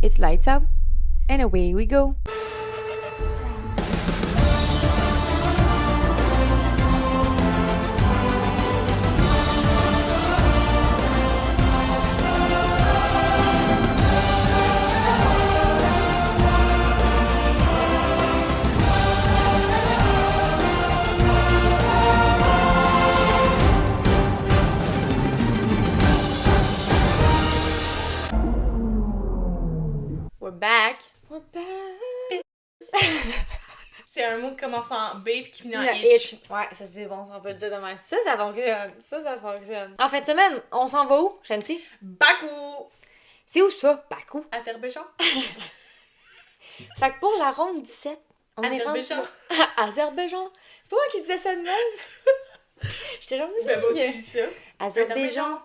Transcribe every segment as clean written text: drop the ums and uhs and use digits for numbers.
It's lights out, and away we go. We're back. We're back. C'est un mot qui commence en B puis qui finit en Le itch. itch. Ouais, ça c'est bon, ça on peut le dire de même. Ça fonctionne. Ça fonctionne. En fin de semaine, on s'en va où, Shanti? Bakou! C'est où ça, Bakou? Azerbaïdjan? Fait que pour la ronde 17, on est rendu Azerbaïdjan. Azerbaïdjan. C'est pas moi qui disais ça de même. J'étais jamais Ben, moi aussi, je dis ça. Azerbaïdjan.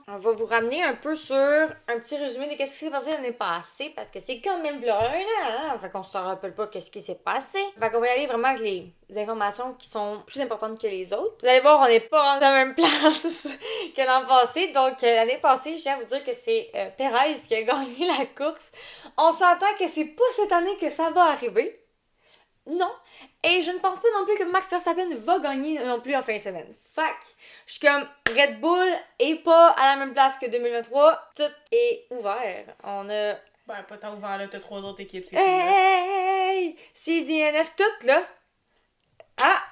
On va vous ramener un peu sur un petit résumé de ce qui s'est passé l'année passée, parce que c'est quand même là un an, hein? Fait qu'on se rappelle pas qu'est-ce qui s'est passé. Fait qu'on va y aller vraiment avec les informations qui sont plus importantes que les autres. Vous allez voir, on n'est pas rendu à la même place que l'an passé. Donc, l'année passée, je tiens à vous dire que c'est Perez qui a gagné la course. On s'entend que c'est pas cette année que ça va arriver. Non. Et je ne pense pas non plus que Max Verstappen va gagner non plus en fin de semaine. Fait que je suis comme Red Bull est pas à la même place que 2023. Tout est ouvert. On a... Ben, pas tant ouvert là, t'as 3 autres équipes. C'est Hey! CDNF tout là. Ah!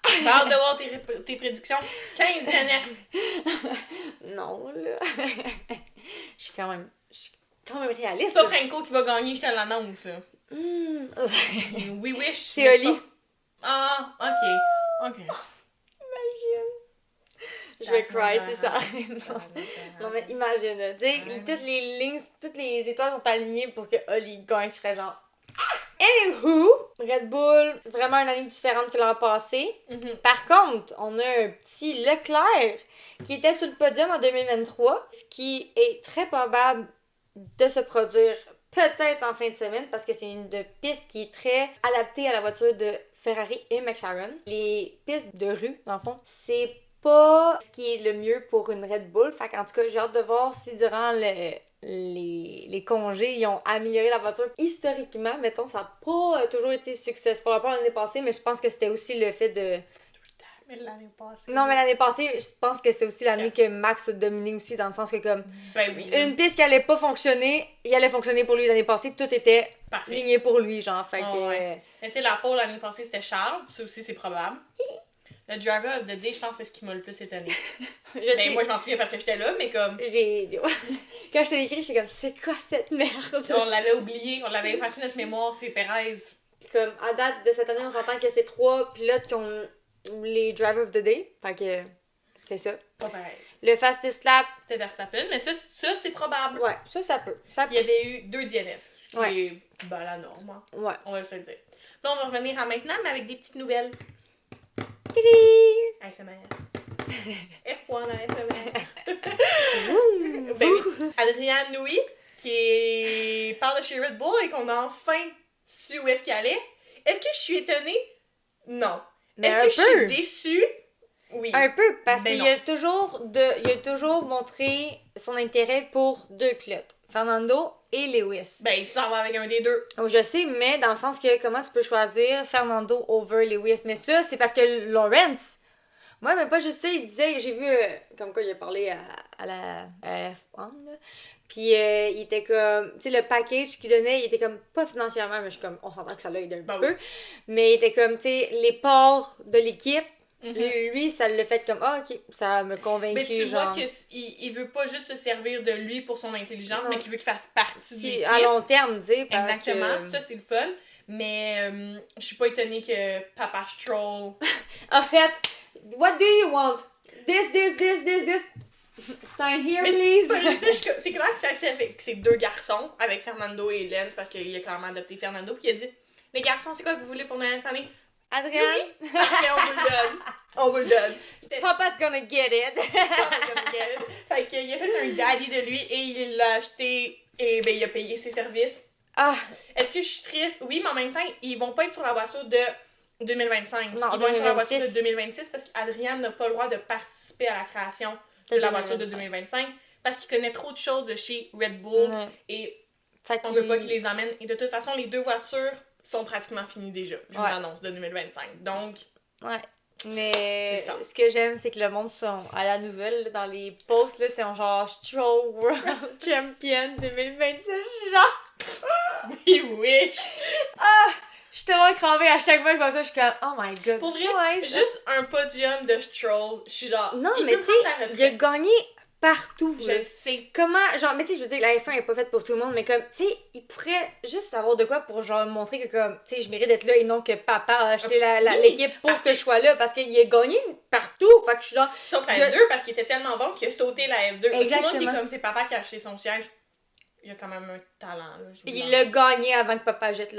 J'ai hâte de voir tes prédictions. 15 DNF. Non là. Je suis quand même réaliste. C'est pas Franco qui va gagner, je te l'annonce. We wish. C'est Oli. Ah, ok. Imagine. Je vais cry si ça arrive. Non, mais imagine, tu sais, toutes les étoiles sont alignées pour que Oli gagne. Je serais genre... Anywho, Red Bull, vraiment une année différente que l'an passé. Par contre, on a un petit Leclerc qui était sur le podium en 2023, ce qui est très probable de se produire peut-être en fin de semaine parce que c'est une piste qui est très adaptée à la voiture de Ferrari et McLaren. Les pistes de rue, dans le fond, c'est pas ce qui est le mieux pour une Red Bull. Fait qu'en tout cas, j'ai hâte de voir si durant les congés, ils ont amélioré la voiture. Historiquement, mettons, ça n'a pas toujours été successful. Pas l'année passée, mais je pense que c'était aussi le fait de... Mais l'année passée. Non, mais l'année passée, je pense que c'était aussi l'année que Max a dominé aussi, dans le sens que comme... Ben oui. Une piste qui allait pas fonctionner, il allait fonctionner pour lui l'année passée. Tout était Parfait. ligné pour lui, genre. Fait que... Ouais. Mais c'est la pole l'année passée, c'était Charles. Ça aussi, c'est probable. Le driver of the day, je pense que c'est ce qui m'a le plus étonné. sais. Moi, je m'en souviens parce que j'étais là, mais comme... Quand je t'ai écrit, j'étais comme, c'est quoi cette merde? On l'avait oublié, on l'avait effacé notre mémoire, c'est Perez. Comme, à date de cette année, on s'entend que c'est 3 pilotes qui ont les driver of the day. Fait que, c'est ça. Pas pareil. Le fastest lap. C'était Verstappen, mais ça c'est probable. Ouais, ça peut. Il y avait eu 2 DNF. Ouais. Qui est la norme. Hein. Ouais. On va le dire. Là, on va revenir à maintenant, mais avec des petites nouvelles. Tadam! ASMR. F1 ASMR. Ben oui. Adrien Newey, parle de chez Red Bull et qu'on a enfin su où est-ce qu'il allait. Est-ce que je suis étonnée? Non. Mais est-ce que un je peu. suis déçue? Oui. Un peu, parce Ben qu'il non. il a toujours montré son intérêt pour 2 pilotes. Fernando et Lewis. Ben, il s'en va avec un des deux. Oh, je sais, mais dans le sens que comment tu peux choisir Fernando over Lewis? Mais ça, c'est parce que Lawrence... Moi, mais pas juste ça, il disait... J'ai vu comme quoi il a parlé à la F1, là. Puis il était comme... Tu sais, le package qu'il donnait, il était comme... Pas financièrement, mais je suis comme... On s'entend que ça l'a aidé un petit peu. Mais il était comme, tu sais, les parts de l'équipe. Lui, ça l'a fait comme, ok, ça m'a convaincu, mais tu genre... vois qu'il veut pas juste se servir de lui pour son intelligence, mais qu'il veut qu'il fasse partie de l'équipe. À long terme, tu sais. Exactement, ça c'est le fun. Mais je suis pas étonnée que Papa Stroll... En fait, what do you want? This. Sign here, please. C'est clair que ça s'est fait que c'est 2 garçons avec Fernando et Lens parce qu'il a clairement adopté Fernando. Puis il a dit, les garçons, c'est quoi que vous voulez pour Noël cette année? Adrien? Oui. Parfait, on vous le donne. Papa's gonna get it. Fait qu'il a fait un daddy de lui et il l'a acheté et ben il a payé ses services. Ah. Est-ce que je suis triste? Oui, mais en même temps, ils vont pas être sur la voiture de 2025. Non, ils vont être sur la 2026. voiture de 2026 parce qu'Adrien n'a pas le droit de participer à la création de la voiture de 2025 parce qu'il connaît trop de choses de chez Red Bull et on veut pas qu'il les emmène. Et de toute façon, les 2 voitures sont pratiquement finies déjà, vu l'annonce de 2025. Donc, mais ce que j'aime, c'est que le monde sont à la nouvelle, là, dans les posts, là, c'est genre Stroll World Champion 2026, genre! We wish! Je suis tellement cravée à chaque fois que je vois ça, je suis comme, oh my god. Pour vrai, juste un podium de Stroll, je suis genre... Non, mais tu sais, il a gagné partout. Je le sais. Comment, genre, mais tu sais, je veux dire, la F1 est pas faite pour tout le monde, mais comme, tu sais, il pourrait juste avoir de quoi pour, genre, montrer que, comme, tu sais, je mérite d'être là et non que papa a acheté l'équipe pour que je sois là, parce qu'il a gagné partout. Fait que je suis genre. Sauf la F2, parce qu'il était tellement bon qu'il a sauté la F2. Exactement. Tout le monde qui est comme, c'est papa qui a acheté son siège. Il a quand même un talent, là. Il l'a gagné avant que papa jette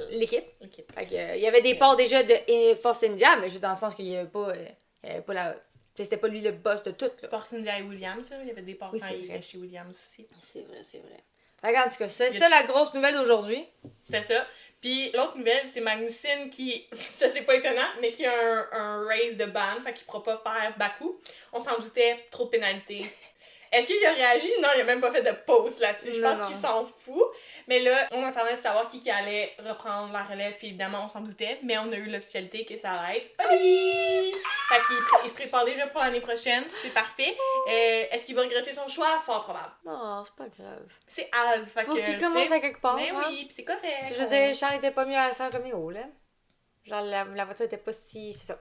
l'équipe. Fait que, il y avait des parts déjà de Force India, mais juste dans le sens qu'il y avait pas la. C'était pas lui le boss de tout, là. Force India et Williams, là. Il y avait des parts quand il était chez Williams aussi. C'est vrai. Regarde, en tout cas, c'est ça la grosse nouvelle d'aujourd'hui. C'est ça. Puis l'autre nouvelle, c'est Magnussen qui, ça c'est pas étonnant, mais qui a un race de ban, fait qu'il pourra pas faire Bakou. On s'en doutait, trop de pénalités. Est-ce qu'il a réagi? Non, il a même pas fait de post là-dessus. Je pense qu'il s'en fout. Mais là, on attendait de savoir qui allait reprendre la relève, puis évidemment, on s'en doutait, mais on a eu l'officialité que ça allait être Oli! Fait qu'il se prépare déjà pour l'année prochaine, c'est parfait. Est-ce qu'il va regretter son choix? Fort probable. Non, c'est pas grave. C'est az, fait faut qu'il commence à quelque part. Mais oui, pis c'est correct. Je veux dire, Charles était pas mieux à le faire Romeo, là. Genre, la voiture était pas si... C'est ça.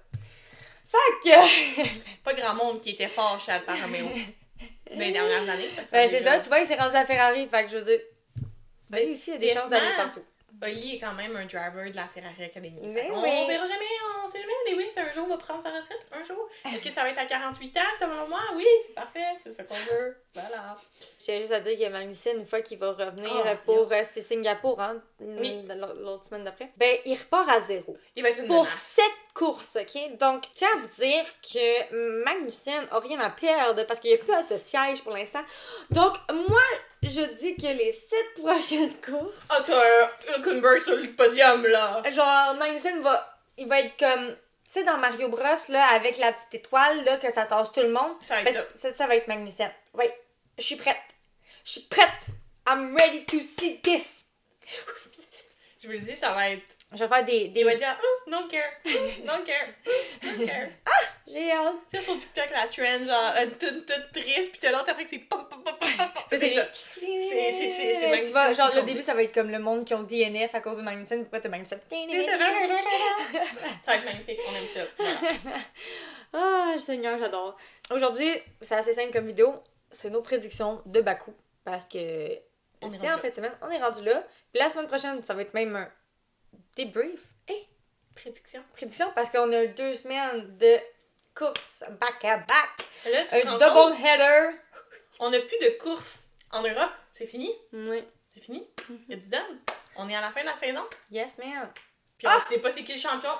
Fait que... Pas grand monde qui était fort chez Alfa Romeo dans les dernières années. Ben, c'est ça, tu vois, il s'est rendu à Ferrari, fait que je veux dire... Ben, lui aussi, il a des chances d'aller partout. Oli est quand même un driver de la Ferrari Academy. Mais on verra jamais, on sait jamais. Mais oui, c'est un jour, on va prendre sa retraite. Un jour. Est-ce que ça va être à 48 ans, selon moi? Oui, c'est parfait, c'est ce qu'on veut. Voilà. J'ai juste à dire que Magnussen, une fois qu'il va revenir pour c'est Singapour, hein, l'autre semaine d'après, ben, il repart à 0. Il va être une pour 7 courses, ok? Donc, tiens à vous dire que Magnussen a rien à perdre parce qu'il n'y a plus de siège pour l'instant. Donc, moi, je dis que les 7 prochaines courses... Ah, t'as un Hulkenberg sur le podium, là! Genre, Magnussen il va être comme... Tu sais, dans Mario Bros, là, avec la petite étoile, là, que ça tasse tout le monde. Ça va être ça va être Magnussen. Oui, je suis prête. Je suis prête. I'm ready to see this. Je vous le dis, ça va être... Je vais faire des... Il va dire, don't care, don't care. J'ai hâte. Tu sais, sur TikTok, la trend, genre, toute triste, pis t'as l'autre après que c'est pom. C'est ça. C'est Magnussen. Tu vois, genre, le début, ça va être comme le monde qui ont DNF à cause de Magnussen. Pourquoi t'as Magnussen? Ça va être magnifique, on aime ça. Voilà. Ah, Seigneur, j'adore. Aujourd'hui, c'est assez simple comme vidéo. C'est nos prédictions de Bakou. Parce que c'est en fin de semaine, on est rendu là. Puis la semaine prochaine, ça va être même un débrief. Prédiction, parce qu'on a 2 semaines de course back-à-back. Là, un double header. On n'a plus de course en Europe. C'est fini? Oui. C'est fini? It's done. On est à la fin de la saison. Yes, man. Puis on sait pas c'est qui le champion.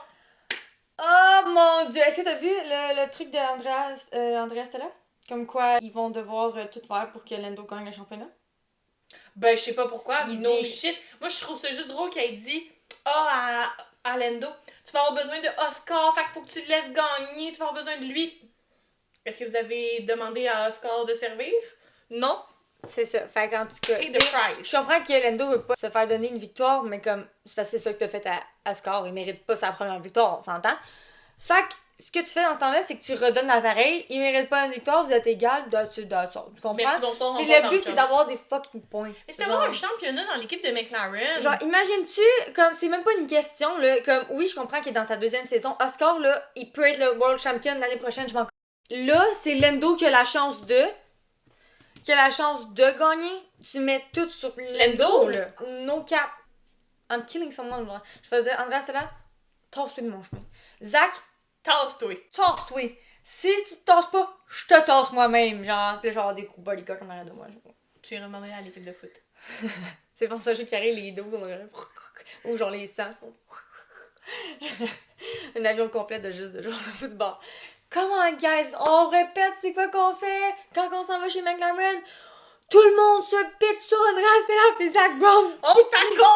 Oh mon Dieu! Est-ce que t'as vu le truc d'Andrea Stella? Comme quoi, ils vont devoir tout faire pour que Lando gagne le championnat? Ben, je sais pas pourquoi. No shit. Moi, je trouve ça juste drôle qu'il ait dit à Lando, tu vas avoir besoin de Oscar, fait qu'il faut que tu le laisses gagner, tu vas avoir besoin de lui. Est-ce que vous avez demandé à Oscar de servir? Non. C'est ça. Fait qu'en tout cas, je comprends que Lando veut pas se faire donner une victoire, mais comme c'est parce que c'est ça que t'as fait à Oscar, il mérite pas sa première victoire, on s'entend. Fait que ce que tu fais dans ce temps-là, c'est que tu redonnes l'appareil, il mérite pas une victoire, vous êtes égal, tu comprends? Le but, c'est d'avoir des fucking points. Mais c'est d'avoir un championnat dans l'équipe de McLaren. Genre, imagines-tu, comme, c'est même pas une question, là, comme, oui, je comprends qu'il est dans sa 2e saison, Oscar, là, il peut être le World Champion l'année prochaine, je m'en... Là, c'est Lando qui a la chance de gagner. Tu mets tout sur Lando, là. No cap. I'm killing someone, là. Je vais dire, Andrea Stella, tasse-toi de mon chemin. Zach, tasse-toi. Tasse-toi. Si tu te tasses pas, je te tasse moi-même, genre. Puis là, je vais avoir des gros bodyguards en arrière de moi. Genre. Tu es demandé à l'équipe de foot. C'est pour ça que j'ai carré les 12 en arrière. Ou genre les 100. Un avion complet de juste de joueurs de football. Come on, guys, on répète c'est quoi qu'on fait quand on s'en va chez McLaren. Tout le monde se pitch sur Andrea Stella pis Zach Brown. On tackle!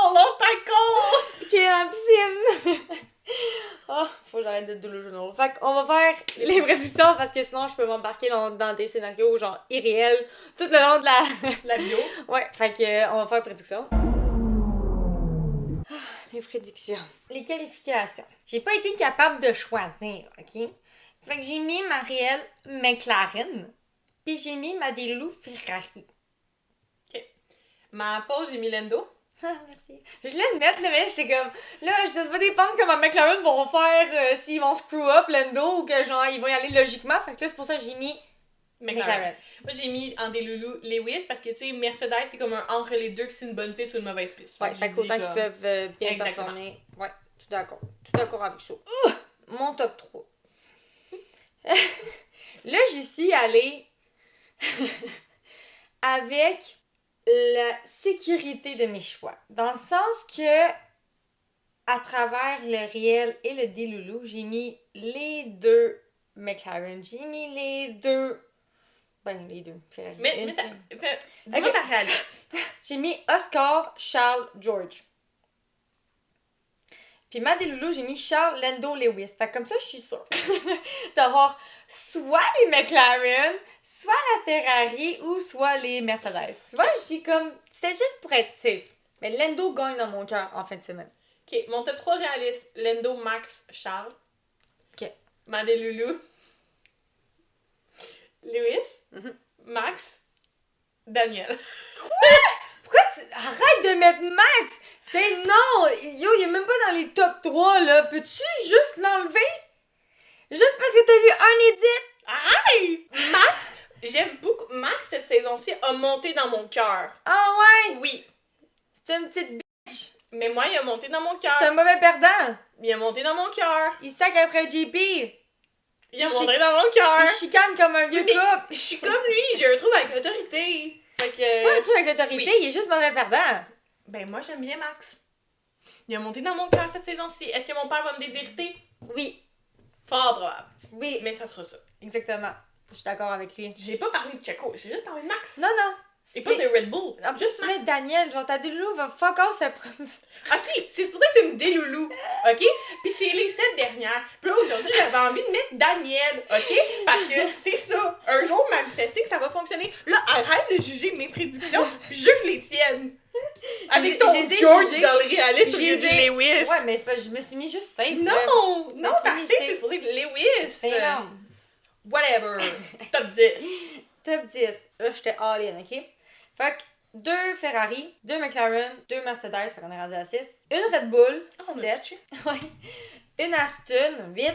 Pis tu es dans la piscine. Oh, faut que j'arrête de le journal. Fait qu'on va faire les prédictions parce que sinon je peux m'embarquer dans des scénarios genre irréels tout le long de La bio. Ouais, fait que on va faire prédictions. Les prédictions. Les qualifications. J'ai pas été capable de choisir, ok? Fait que j'ai mis Marielle McLaren, puis j'ai mis Madelou Ferrari. Ok. Ma pause, j'ai mis Lando. Ah, merci. Je voulais le mettre, là, mais j'étais comme... Là, ça va dépendre comment McLaren vont faire, s'ils vont screw up Lando ou que genre ils vont y aller logiquement. Fait que là, c'est pour ça que j'ai mis McLaren. Moi, j'ai mis en des loulous Lewis parce que, tu sais, Mercedes, c'est comme un entre les deux que c'est une bonne piste ou une mauvaise piste. Ouais, fait qu'autant qu'ils peuvent bien Exactement. performer. Ouais, tout d'accord. Tout d'accord avec ça. Mon top 3. Là, j'y suis allée avec la sécurité de mes choix. Dans le sens que, à travers le réel et le déloulou, j'ai mis les deux McLaren. J'ai mis les deux... Ben, les deux. Ferrari. Mais dis-moi ta réaliste. J'ai mis Oscar, Charles, George. Puis Madeloulou, j'ai mis Charles, Lando, Lewis. Fait que comme ça, je suis sûre d'avoir soit les McLaren, soit la Ferrari ou soit les Mercedes. Tu vois, j'ai comme... C'était juste pour être safe. Mais Lando gagne dans mon cœur en fin de semaine. Ok, mon top 3 réaliste. Lando, Max, Charles. Ok. Madeloulou. Lewis. Max. Daniel. Pourquoi tu... Arrête de mettre Max! C'est non! Yo, il est même pas dans les top 3, là. Peux-tu juste l'enlever? Juste parce que t'as vu un edit? Arrête! Max, j'aime beaucoup. Max, cette saison-ci, a monté dans mon cœur. Ah ouais? Oui. C'est une petite bitch. Mais moi, il a monté dans mon cœur. T'es un mauvais perdant. Il a monté dans mon cœur. Il sac après JP. Il a monté dans mon cœur. Il chicane comme un vieux Mais couple. Je suis comme lui, j'ai un trouble avec l'autorité. Fait que... C'est pas un truc avec l'autorité, oui. il est juste mauvais perdant. Ben, moi, j'aime bien Max. Il a monté dans mon cœur cette saison-ci. Est-ce que mon père va me déshériter? Oui. Fort probable. Oui. Mais ça sera ça. Exactement. Je suis d'accord avec lui. J'ai pas parlé de Checo, j'ai juste parlé de Max. Non, non. Et pas de Red Bull. En plus, tu mets Daniel, genre ta déloulou va fuck off ça prend. Ok, c'est pour ça que tu me déloulou. Ok? Puis c'est les 7 dernières. Puis là, aujourd'hui, j'avais envie de mettre Daniel. Ok? Parce que c'est ça. Un jour, manifester que ça va fonctionner. Là, arrête de juger mes prédictions, puis juge les tiennes. Avec ton George jugées. dans le réalisme, J'ai j'ai Lewis. Ouais, mais c'est pas, je me suis mis juste safe. là. Non, non, Mais ça si, c'est c'est- supposé être Lewis. Ben non. Whatever. Top 10. Top 10. Là, j'étais all-in, ok? Fait que 2 Ferrari, 2 McLaren, 2 Mercedes, fait qu'on est rendu à 6. Une Red Bull, Oh, on a 7. switché. Ouais. Une Aston, 8.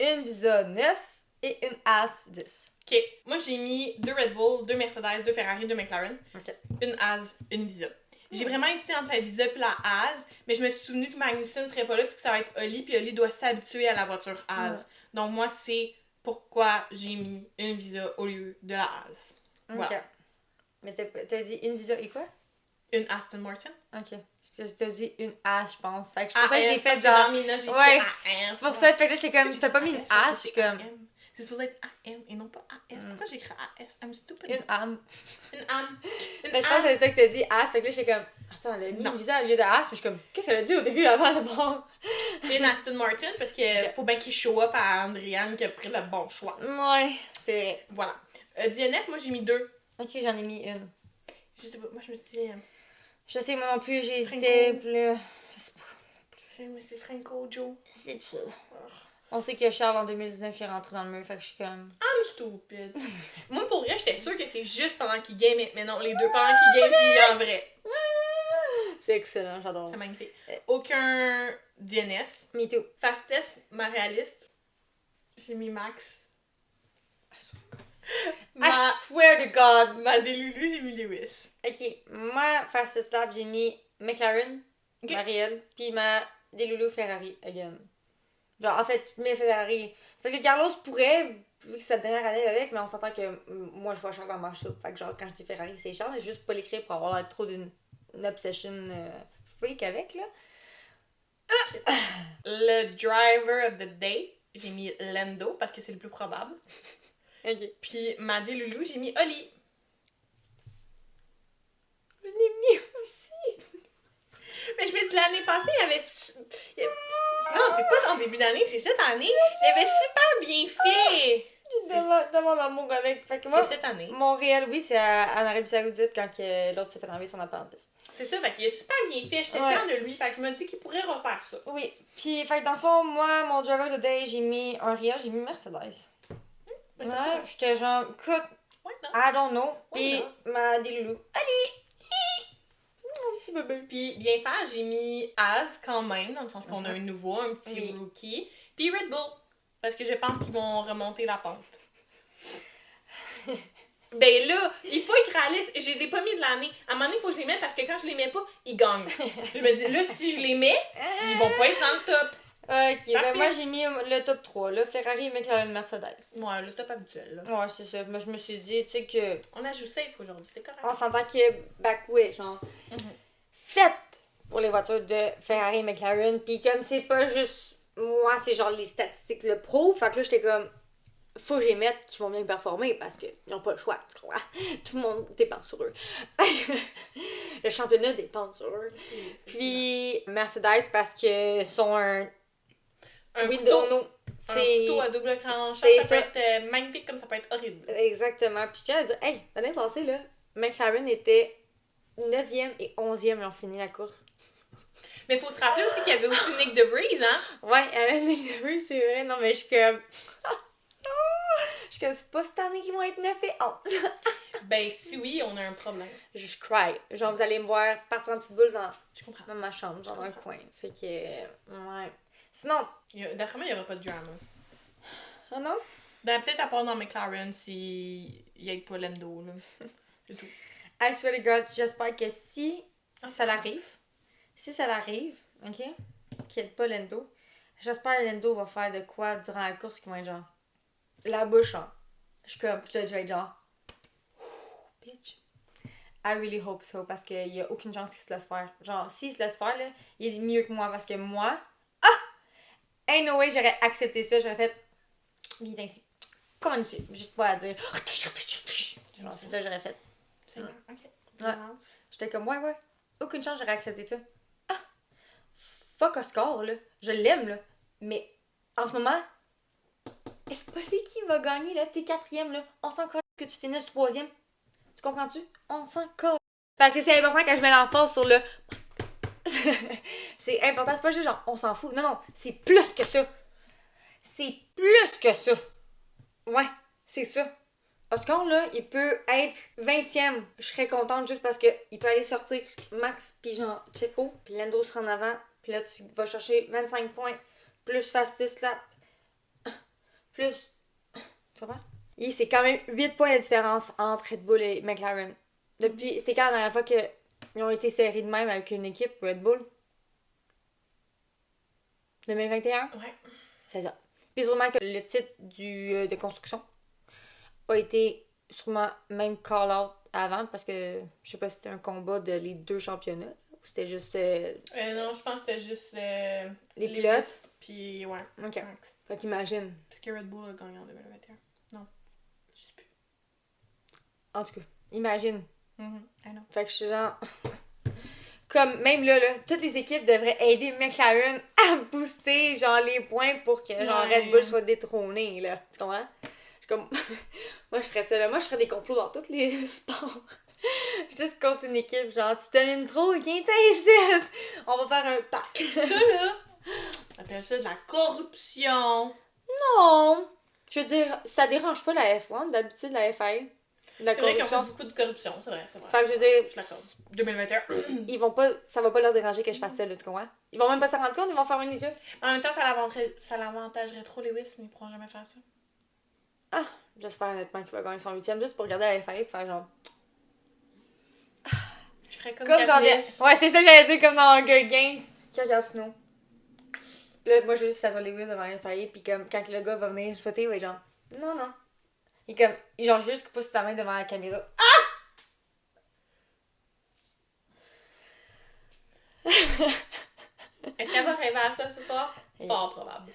Une Visa, 9. Et une As, 10. Ok, moi j'ai mis 2 Red Bull, 2 Mercedes, 2 Ferrari, 2 McLaren. Ok. Une As, une Visa. J'ai vraiment hésité entre la Visa et la As, mais je me suis souvenu que Magnussen serait pas là puis que ça va être Oli, puis Oli doit s'habituer à la voiture As. Ouais. Donc moi, c'est pourquoi j'ai mis une Visa au lieu de la As. Ok. Voilà. Mais t'as dit une Visa et quoi? Une Aston Martin. Ok. T'as dit une As, je pense. Fait que c'est pour ça que j'ai fait parce que genre. dans mes notes, j'ai Ouais. écrit AS. C'est pour ça, fait que là, j'étais comme. T'as pas mis une AS, As, je suis comme. C'est supposé être AM et non pas AS. Pourquoi j'ai écrit AS? I'm stupid. Une âme. Une âme. Une Mais je pense que c'est ça que t'as dit, As. Fait que là, j'étais comme. Attends, elle a mis Non. une Visa au lieu de As. Mais je suis comme. Qu'est-ce qu'elle a dit au début avant le bord? J'ai une Aston Martin parce que faut bien qu'il show off à Andréane qui a pris le bon choix. Ouais, c'est vrai. Voilà. DNF, moi j'ai mis 2. Ok, j'en ai mis une. Je sais pas, moi je me suis dit. Je sais, moi non plus, j'ai hésité. Franco. Puis là. Je sais pas. C'est Franco Joe. Je sais pas. On sait que Charles en 2019 il est rentré dans le mur, fait que je suis comme. I'm stupid. Moi pour vrai, j'étais sûre que c'est juste pendant qu'il game, mais non, les deux pendant qu'il game, il est en vrai. C'est excellent, j'adore. C'est magnifique. Aucun DNS. Me too. Fastest, ma réaliste. J'ai mis Max. I swear to God! Ma Delulu, j'ai mis Lewis. Ok, moi, fastest lap, j'ai mis McLaren, Ok. Marielle, puis ma Delulu Ferrari, again. Genre, en fait, mes Ferrari. Parce que Carlos pourrait, vu que c'est sa dernière année avec, mais on s'entend que moi, je vois Charles dans ma show. Fait que genre, quand je dis Ferrari, c'est Charles, c'est juste pas l'écrire pour avoir l'air trop d'une obsession freak avec, là. Le driver of the day, j'ai mis Lando parce que c'est le plus probable. Ok. Puis ma Delulu, j'ai mis Oli. Je l'ai mis aussi. Mais je me dis, l'année passée, il y avait... Non, c'est pas début d'année, c'est cette année. Il avait super bien fait. De mon amour avec. Fait que moi, C'est cette année. Montréal, oui, c'est en Arabie Saoudite quand l'autre s'est fait enlever son appendice. C'est ça, fait qu'il a super bien fait. J'étais fière de lui, fait que je me dis qu'il pourrait refaire ça. Oui, puis fait que dans le fond, moi, mon driver of the day, j'ai mis un Ria, j'ai mis Mercedes. Ben, Ouais, j'étais genre, écoute, non. I don't know. Puis non. ma déloulou, allez! Mon petit bébé. Puis bien faire, j'ai mis Az quand même, dans le sens qu'on a un nouveau, un petit rookie. Puis Red Bull, parce que je pense qu'ils vont remonter la pente. Ben là, il faut être réaliste. Je les ai pas mis de l'année. À un moment donné, il faut que je les mette parce que quand je les mets pas, ils gagnent. Je me dis, là, si je les mets, ils vont pas être dans le top. Ok, ben moi j'ai mis le top 3, là, Ferrari, McLaren, Mercedes. Ouais, le top habituel, là. Ouais, c'est ça. Moi je me suis dit, tu sais que. On a joué safe aujourd'hui, c'est correct. On s'entend que Backoué, genre. Faites pour les voitures de Ferrari et McLaren. Puis comme c'est pas juste moi, c'est genre les statistiques le prouvent. Fait que là, j'étais comme, faut que je les mette qui vont bien performer parce qu'ils n'ont pas le choix, tu comprends? Tout le monde dépend sur eux. Le championnat dépend sur eux. Puis Mercedes parce que sont un couteau. Un couteau à double tranchant, ça peut être magnifique comme ça peut être horrible. Exactement. Puis je tiens à dire, hey, l'année passée, là, McLaren était 9e et 11e et ont fini la course. Mais faut se rappeler aussi qu'il y avait aussi Nick DeVries, hein? Ouais, avec Nick DeVries, c'est vrai. Non, mais je suis comme... c'est pas cette année qu'ils vont être 9 et 11. Ben, si oui, on a un problème. Je cry. Genre, vous allez me voir partir en petite boule dans ma chambre, genre dans le coin. Fait que... ouais. Sinon... D'après moi, il n'y aura pas de drama. Oh non? Ben, peut-être à part dans McLaren, s'il n'y a pas Lando, là. C'est tout. I swear to God, j'espère que si ça l'arrive, ok, qu'il n'y ait pas Lando, j'espère que Lando va faire de quoi durant la course qui va être genre... La bouche, hein. Je suis comme, peut-être je vais être genre... Bitch. I really hope so, parce qu'il n'y a aucune chance qu'il se laisse faire. Genre, s'il se laisse faire, là, il est mieux que moi, parce que moi... Ain't no way, j'aurais accepté ça, j'aurais fait... Il est ainsi. Comment tu juste pas à dire... Genre, c'est ça que j'aurais fait. C'est vrai, ok. Ouais. J'étais comme, ouais. Aucune chance, j'aurais accepté ça. Ah! Fuck Oscar, là. Je l'aime, là. Mais, en ce moment... c'est pas lui qui va gagner, là. T'es 4e, là. On s'en colle que tu finisses 3e. Tu comprends-tu? On s'en colle. Parce que c'est important que je mette l'emphase sur le... c'est important, c'est pas juste genre, on s'en fout. Non, c'est plus que ça. C'est plus que ça. Ouais, c'est ça. Oscar, là, il peut être 20e. Je serais contente juste parce que il peut aller sortir Max, puis genre, Checo, puis Lando sera en avant. Puis là, tu vas chercher 25 points, plus fastest lap, plus... Tu comprends? Et c'est quand même 8 points de différence entre Red Bull et McLaren. Depuis, c'est quand la dernière fois qu'ils ont été serrés de même avec une équipe Red Bull? 2021? Ouais. C'est ça. Puis sûrement que le titre de construction a été sûrement même call-out avant parce que je sais pas si c'était un combat de les deux championnats ou c'était juste... non, je pense que c'était juste les pilotes. Puis ouais. Ok. Fait qu'imagine. Parce que Red Bull a gagné en 2021. Non. Je sais plus. En tout cas, imagine. I know. Fait que je suis genre... Comme, même là, toutes les équipes devraient aider McLaren à booster, genre, les points pour que, genre, Red Bull soit détrôné, là. Tu comprends? Je suis comme... moi, je ferais ça, là. Moi, je ferais des complots dans tous les sports. Juste contre une équipe, genre, tu domines trop, viens ici! On va faire un pack. Ça, là, on appelle ça de la corruption. Non! Je veux dire, ça dérange pas la F1, d'habitude, la FIA. La c'est vrai qu'ils ont corruption. fait beaucoup de corruption, c'est vrai. Fait que je veux dire, je l'accorde. 2021. ils vont pas, ça va pas leur déranger que je fasse ça, là, tu comprends? Ils vont même pas s'en rendre compte, ils vont fermer les yeux. En même temps, ça l'avantagerait trop Lewis, mais ils pourront jamais faire ça. Ah, j'espère honnêtement qu'il va gagner son 8e juste pour regarder la FIA et faire genre... Je ferais comme genre Katniss. Ouais, c'est ça que j'allais dire, comme dans Hunger Games, qui regarde Snow. Là, moi, je veux juste que ça soit Lewis devant la FIA, puis comme, quand le gars va venir sauter, il va être genre, non. Et comme, genre, juste pousse ta main devant la caméra. Est-ce qu'elle va rêver à ça ce soir? Yes. Pas probable.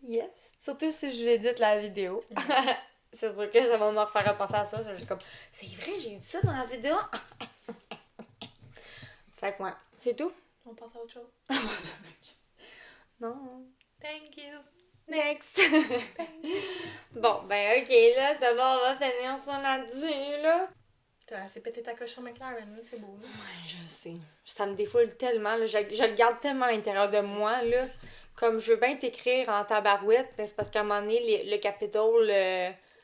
Yes. Surtout si je l'ai dit la vidéo. C'est sûr que ça va me refaire penser à ça. Je suis comme, c'est vrai, j'ai dit ça dans la vidéo. Fait que ouais, c'est tout. On passe à autre chose. Non. Thank you. Next! Bon, ben ok, là, d'abord, on va finir ça là-dessus, là. T'as assez pété ta coche sur McLaren, là, c'est beau. Là. Ouais, je sais. Ça me défoule tellement, là. Je le garde tellement à l'intérieur de moi, là. Comme je veux bien t'écrire en tabarouette, mais c'est parce qu'à un moment donné, le Capitole,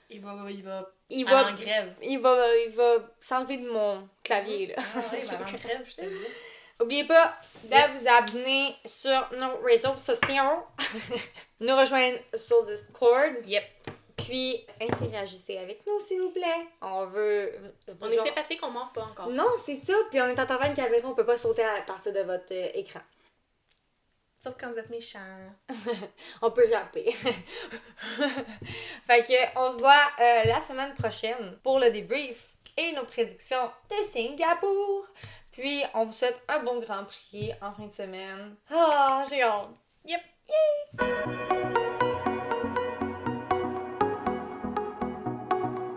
Il va en grève. Il va s'enlever de mon clavier, là. Ah ouais, il va en grève, je te le dis. N'oubliez pas de vous abonner sur nos réseaux sociaux, nous rejoindre sur Discord. Yep. Puis, interagissez avec nous, s'il vous plaît. On veut... On est sympathique, on mord pas encore. Non, c'est ça. Puis on est en travers une caméra, on peut pas sauter à partir de votre écran. Sauf quand vous êtes méchants. On peut japper. Fait que, on se voit la semaine prochaine pour le débrief et nos prédictions de Singapour. Puis, on vous souhaite un bon Grand Prix en fin de semaine. Ah, j'ai hâte. Yep. Yay!